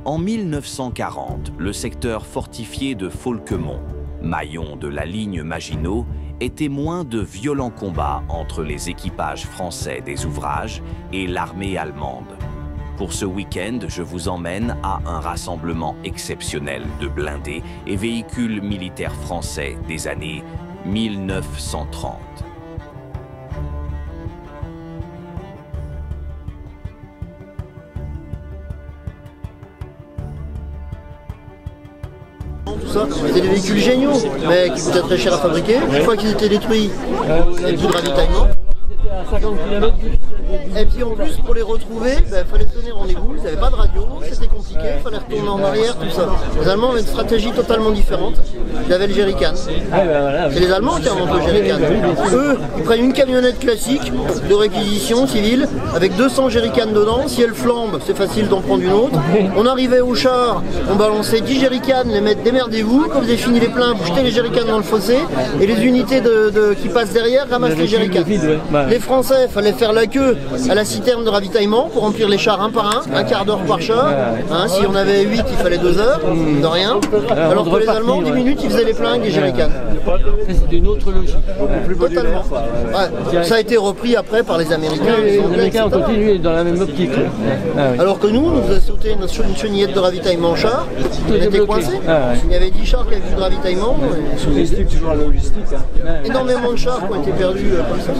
En 1940, le secteur fortifié de Faulquemont, maillon de la ligne Maginot, est témoin de violents combats entre les équipages français des ouvrages et l'armée allemande. Pour ce week-end, je vous emmène à un rassemblement exceptionnel de blindés et véhicules militaires français des années 1930. C'était des véhicules géniaux, mais qui coûtaient très cher à fabriquer. Une fois qu'ils étaient détruits, il n'y avait plus de ravitaillement. À 50 km. Et puis en plus, pour les retrouver, il fallait se donner rendez-vous, ils n'avaient pas de radio, c'était compliqué, il fallait retourner en arrière, tout ça. Les Allemands avaient une stratégie totalement différente. Ils avaient le jerrycan. C'est les Allemands qui inventent le jerrycan. Eux, ils prennent une camionnette classique de réquisition civile avec 200 jerrycans dedans. Si elle flambe, c'est facile d'en prendre une autre. On arrivait au char, on balançait 10 jerrycans, les mecs démerdez-vous. Quand vous avez fini les pleins, vous jetez les jerrycans dans le fossé et les unités qui passent derrière ramassent les jerrycans. Les Français, il fallait faire la queue à la citerne de ravitaillement pour remplir les chars un par un quart d'heure par char. Si on avait 8, il fallait 2 heures, de rien. Alors que les Allemands, 10 minutes, ils faisaient les pleins avec des jerrycans. C'est une autre logique. Totalement. Ouais. Ça a été repris après par les Américains. Les Américains ont continué dans la même optique. Alors que nous a sauté une chenillette de ravitaillement en char, on était coincés. Il y avait 10 chars qui avaient plus de ravitaillement. Sous-estime toujours la logistique. Énormément de chars qui ont été perdus comme ça.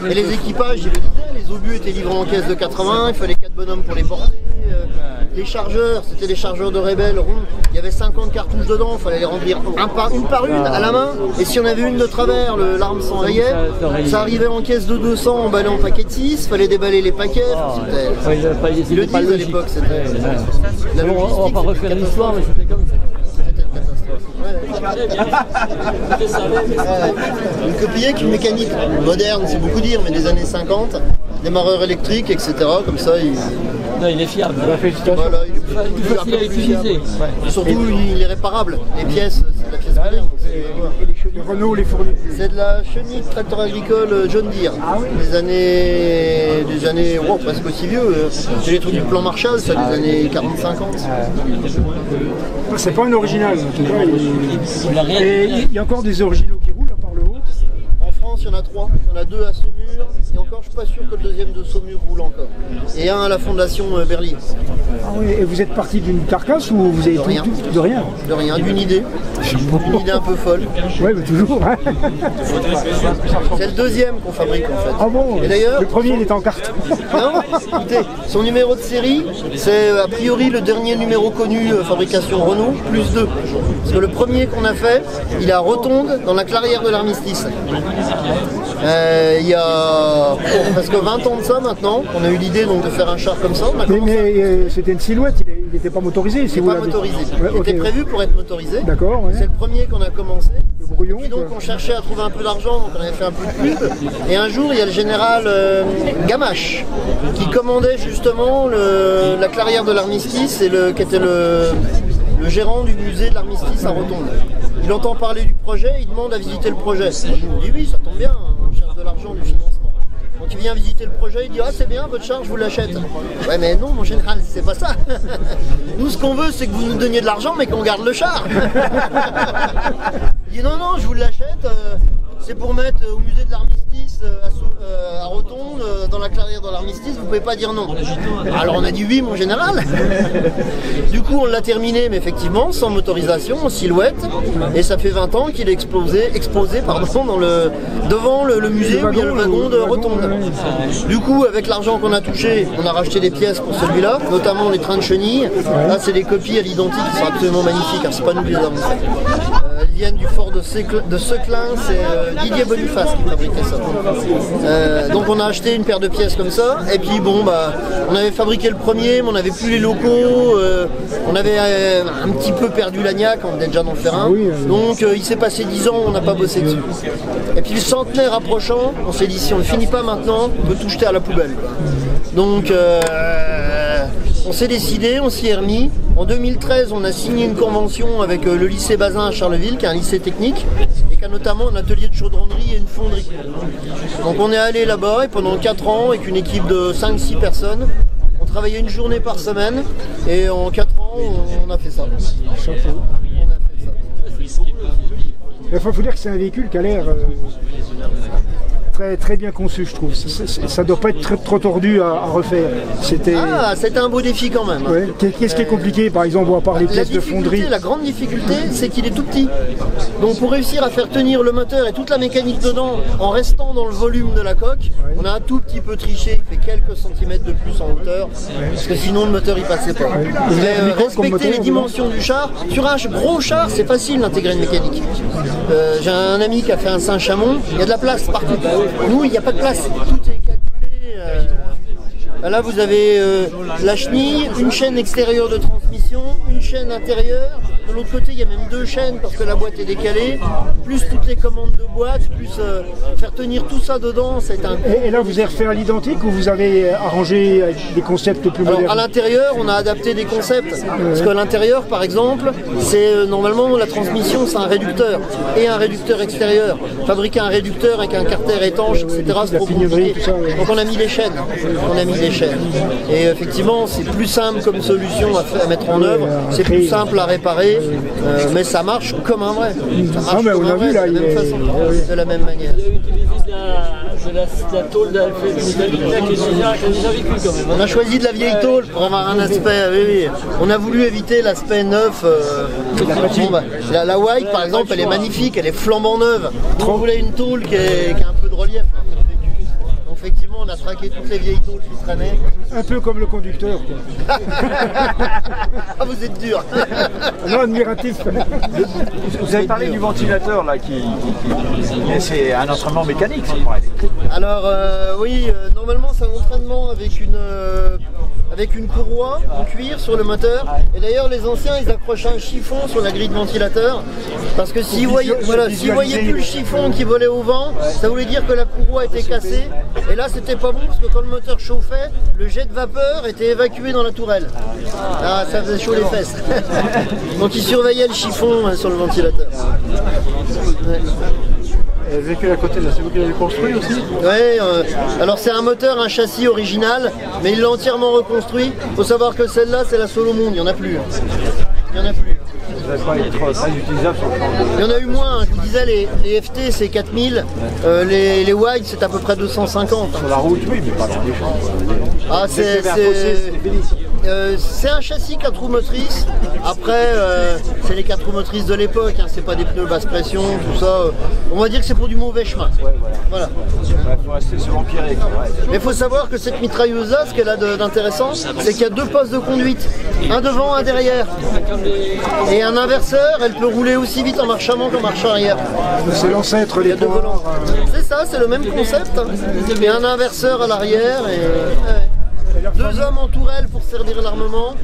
Et les équipages, je le disais, les obus étaient livrés en caisse de 80, il fallait 4 bonhommes pour les porter. Les chargeurs, c'était des chargeurs de rebelles ronds. Il y avait 50 cartouches dedans, il fallait les remplir une par une à la main. Et si on avait une de travers, l'arme s'enrayait. Ça arrivait en caisse de 200, emballé en paquet de 6, il fallait déballer les paquets. Ils le disent à l'époque, c'était la logistique. On va pas refaire l'histoire, mais c'était comme ça. Une copie avec une mécanique moderne, c'est beaucoup dire, mais des années 50, démarreur électrique, etc. Comme ça, il est fiable. Voilà, il est plus facile à utiliser. Surtout, il est réparable. Les pièces, c'est de la pièce moderne. Et les chenilles Renault, les fournit. C'est de la chenille tracteur agricole John Deere. Des années presque aussi vieux. C'est les trucs du plan Marshall, c'est des années 40-50. C'est pas un original. Et il y a encore des originaux qui roulent par le haut. En France, il y en a 3. Il y en a 2 à Saumur. Et encore, je ne suis pas sûr que le deuxième de Saumur roule encore. Et un à la fondation Berlier. Ah oui, et vous êtes parti d'une carcasse ou vous avez de rien. De rien. De rien, d'une idée. Une idée un peu folle. Oui, mais toujours. Hein. C'est le deuxième qu'on fabrique en fait. Ah bon? Et d'ailleurs, le premier il est en carton. Non, écoutez, son numéro de série, c'est a priori le dernier numéro connu fabrication Renault, plus 2. Parce que le premier qu'on a fait, il est à Rotonde, dans la clairière de l'Armistice. Il y a presque 20 ans de ça maintenant, on a eu l'idée donc de faire un char comme ça. Mais c'était une silhouette, il n'était pas motorisé. Il n'était pas motorisé. Il était prévu pour être motorisé. D'accord. Ouais. C'est le premier qu'on a commencé. Le brouillon. Puis donc on cherchait à trouver un peu d'argent, donc on avait fait un peu de pub. Et un jour, il y a le général Gamache qui commandait justement la clairière de l'Armistice et qui était le gérant du musée de l'Armistice à Rotonde. Il entend parler du projet, il demande à visiter le projet. Il dit oui, ça tombe bien, on cherche de l'argent, du financement. Donc il vient visiter le projet, il dit ah c'est bien, votre char, je vous l'achète. Ouais mais non mon général, c'est pas ça. Nous ce qu'on veut c'est que vous nous donniez de l'argent mais qu'on garde le char. Il dit non, je vous l'achète, c'est pour mettre au musée de l'Armistice à Rotonde, dans la clairière de l'Armistice, vous pouvez pas dire non. Alors on a dit oui mon général. Du coup on l'a terminé, mais effectivement sans motorisation, en silhouette, et ça fait 20 ans qu'il est exposé devant le musée où il y a le wagon de Rotonde. Du coup avec l'argent qu'on a touché, on a racheté des pièces pour celui-là, notamment les trains de chenilles. Là c'est des copies à l'identique qui sont absolument magnifiques, c'est pas nous qui les avons fait. Elles viennent du fort de Seclin, c'est Didier Boniface qui fabriquait ça. Donc on a acheté une paire de pièces comme ça, et puis bon on avait fabriqué le premier, mais on n'avait plus les locaux, on avait un petit peu perdu la niaque, on était déjà dans le terrain, donc il s'est passé 10 ans, on n'a pas bossé dessus. Et puis le centenaire approchant, on s'est dit si on ne finit pas maintenant, on peut tout jeter à la poubelle. Donc on s'est décidé, on s'y est remis. En 2013, on a signé une convention avec le lycée Bazin à Charleville, qui est un lycée technique, et qui a notamment un atelier de chaudronnerie et une fonderie. Donc on est allé là-bas, et pendant 4 ans, avec une équipe de 5-6 personnes, on travaillait une journée par semaine, et en 4 ans, on a fait ça. Chapeau. On a fait ça. Il faut dire que c'est un véhicule qui a l'air très bien conçu, je trouve. Ça doit pas être trop tordu à refaire. C'était un beau défi quand même. Ouais. Qu'est-ce qui est compliqué, par exemple, à part les pièces de fonderie? La grande difficulté, c'est qu'il est tout petit. Donc pour réussir à faire tenir le moteur et toute la mécanique dedans, en restant dans le volume de la coque, on a un tout petit peu triché, il fait quelques centimètres de plus en hauteur, parce que sinon le moteur il passait pas. Respecter les dimensions du char. Sur un gros char, c'est facile d'intégrer une mécanique. J'ai un ami qui a fait un Saint-Chamond, il y a de la place partout. Nous, il n'y a pas de place, tout est calculé. Là, vous avez la chenille, une chaîne extérieure de transmission, une chaîne intérieure. De l'autre côté, il y a même 2 chaînes parce que la boîte est décalée, plus toutes les commandes de boîte, plus faire tenir tout ça dedans, c'est un... Et là, vous avez refait à l'identique ou vous avez arrangé des concepts plus modernes? Alors, à l'intérieur, on a adapté des concepts. Parce qu'à l'intérieur, par exemple, c'est normalement la transmission, c'est un réducteur et un réducteur extérieur. Fabriquer un réducteur avec un carter étanche, etc., c'est trop compliqué. Donc, on a mis les chaînes. Et effectivement, c'est plus simple comme solution à mettre en œuvre. C'est plus simple à réparer. Mais ça marche comme un vrai. Ça marche comme un vrai, de la même manière. Vous avez utilisé la tôle d'Alfred Musavita qui est déjà vécu quand même. On a choisi de la vieille tôle pour avoir un aspect. Oui. On a voulu éviter l'aspect neuf. La White par exemple, elle est magnifique, elle est flambant neuve. On voulait une tôle qui a un peu de relief. Effectivement, on a traqué toutes les vieilles tôles qui traînaient. Un peu comme le conducteur, quoi. Ah, vous êtes dur. Non, admiratif. Vous avez parlé du ventilateur, là, c'est un entraînement mécanique, c'est pas électrique. Alors, oui, normalement, c'est un entraînement avec une courroie en cuir sur le moteur. Et d'ailleurs, les anciens, ils accrochaient un chiffon sur la grille de ventilateur. Parce que s'ils voyaient plus le chiffon qui volait au vent, ça voulait dire que la courroie était cassée. Et là, c'était pas bon parce que quand le moteur chauffait, le jet de vapeur était évacué dans la tourelle. Ah, ça faisait chaud les fesses. Donc, ils surveillaient le chiffon sur le ventilateur. Ouais. Le véhicule à côté, là, c'est vous qui l'avez construit aussi? Oui, alors c'est un moteur, un châssis original, mais il l'a entièrement reconstruit. Il faut savoir que celle-là, c'est la Solomon, il n'y en a plus. Il n'y en a plus. Vous n'avez pas été très utilisable sur le plan de... Il y en a eu moins, je vous disais, les FT c'est 4000, les White c'est à peu près 250. Sur la route, oui, mais pas dans les champs. Ah, c'est un châssis 4 roues motrices. Après, c'est les 4 roues motrices de l'époque, hein. C'est pas des pneus basse pression, tout ça. On va dire que c'est pour du mauvais chemin. Ouais, voilà. Il faut rester sur l'empirique. Mais il faut savoir que cette mitrailleuse-là, ce qu'elle a d'intéressant, c'est qu'il y a 2 postes de conduite. Un devant, un derrière. Et un inverseur, elle peut rouler aussi vite en marche avant qu'en marche arrière. C'est l'ancêtre des volants. C'est ça, c'est le même concept. Il y a un inverseur à l'arrière et... 2 hommes en tourelle pour servir l'armement,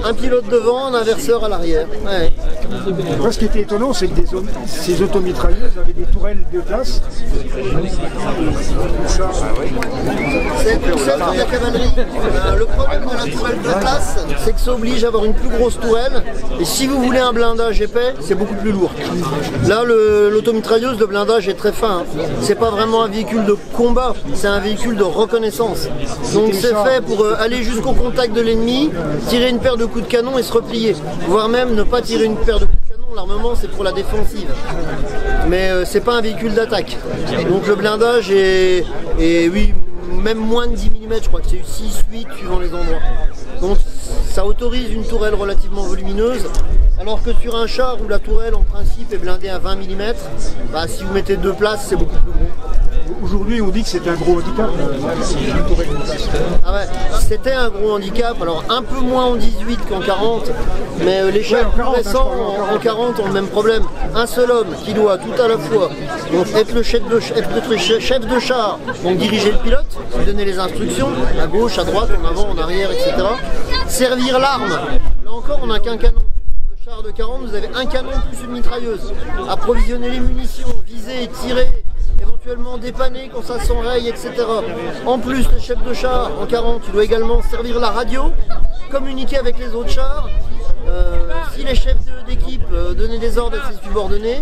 un pilote devant, un inverseur à l'arrière. Ouais. Moi, ce qui était étonnant, c'est que ces automitrailleuses avaient des tourelles de place. C'est le concept de la cavalerie. Le problème de la tourelle de place, c'est que ça oblige à avoir une plus grosse tourelle. Et si vous voulez un blindage épais, c'est beaucoup plus lourd. Là, l'automitrailleuse de blindage est très fin. C'est pas vraiment un véhicule de combat, c'est un véhicule de reconnaissance. Donc c'est fait pour aller jusqu'au contact de l'ennemi, tirer une paire de coups de canon et se replier. Voire même ne pas tirer une paire de coups de canon, l'armement c'est pour la défensive. Mais c'est pas un véhicule d'attaque. Donc le blindage est oui, même moins de 10 mm, je crois que c'est 6-8 suivant les endroits. Donc ça autorise une tourelle relativement volumineuse, alors que sur un char où la tourelle en principe est blindée à 20 mm, bah, si vous mettez 2 places c'est beaucoup plus gros. Aujourd'hui, on dit que c'est un gros handicap. Ah ouais, c'était un gros handicap, alors un peu moins en 18 qu'en 40, mais les chars plus récents en 40 ont le même problème. Un seul homme qui doit tout à la fois donc, être le chef de char, donc diriger le pilote, lui donner les instructions, à gauche, à droite, en avant, en arrière, etc. Servir l'arme, là encore on n'a qu'un canon. Pour le char de 40, vous avez un canon plus une mitrailleuse. Approvisionner les munitions, viser, tirer, éventuellement dépanner quand ça s'enraye, etc. En plus, le chef de char, en 40, il doit également servir la radio, communiquer avec les autres chars. Si les chefs d'équipe donnaient des ordres à ses subordonnés,